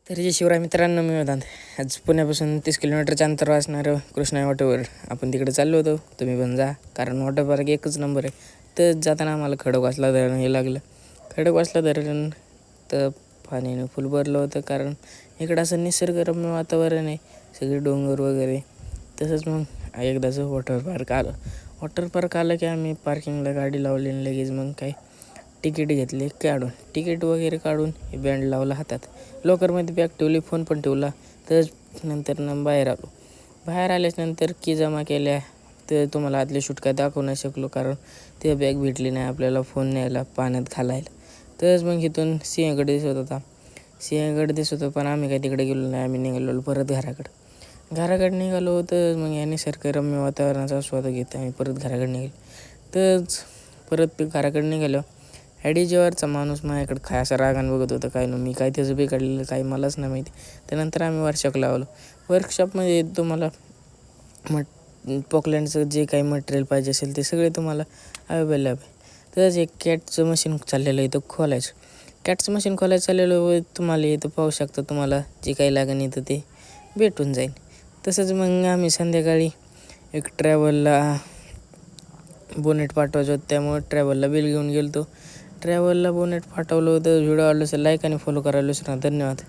तर जय शिवराय मित्रांनो, मी वेदांत. आज पुण्यापासून 30 किलोमीटरचं अंतर असणारं कृष्णा वॉटरवर आपण तिकडे चाललो होतो. तुम्ही पण जा, कारण वॉटर पार्क एकच नंबर आहे. तर जाताना आम्हाला खडकवासला धरण हे लागलं. खडकवासला धरण तर पाण्यानं फुल भरलं होतं, कारण इकडं असं निसर्गरम्य वातावरण आहे, सगळे डोंगर वगैरे. तसंच मग एकदाचं वॉटर पार्क आलं. वॉटर पार्क आलं की आम्ही पार्किंगला गाडी लावली आणि लगेच मग काय तिकीट घेतले काढून. तिकीट वगैरे काढून बँड लावला हातात, लॉकरमध्ये बॅग ठेवली, फोन पण ठेवला. तर नंतर बाहेर आलो. बाहेर आल्याच्यानंतर की जमा केल्या. तर तुम्हाला आतली शूट काय दाखवू नाही शकलो, कारण ते बॅग भेटली नाही आपल्याला फोन न्यायला पाण्यात घालायला. तरच मग इथून सिंहगड दिसत होता. सिंहगड दिसत होतं, पण आम्ही काही तिकडे गेलो नाही. आम्ही निघालो परत घराकडे निघालो. तर मग या निसर्गरम्य वातावरणाचा आस्वाद घेत आम्ही परत घराकडे निघालो. तरच परत घराकडे निघालो. ॲडीजेवरचा माणूस माझ्याकडे काय असा रागानं बघत होता, काय मी काय त्याचं बिघडलेलं काही मलाच नाही माहिती. त्यानंतर आम्ही वर्कशॉप लावलो. वर्कशॉपमध्ये तुम्हाला पोकलँडचं जे काही मटेरियल पाहिजे असेल ते सगळे तुम्हाला अवेलेबल आहे. तसंच एक कॅटचं मशीन चाललेलं इथं खोलायचं. कॅटचं मशीन खोलायचं चाललेलं तुम्हाला इथं पाहू शकता. तुम्हाला जे काही लागेल इथं ते भेटून जाईल. तसंच मग आम्ही संध्याकाळी एक ट्रॅव्हलला बोनेट पाठवायचं होतं, त्यामुळे ट्रॅव्हलला बिल घेऊन गेलो. ट्रॅव्हलला बोनेट पाठवलं होतं. व्हिडिओ आवडला असेल लाईक आणि फॉलो करायला विसरू नका. धन्यवाद.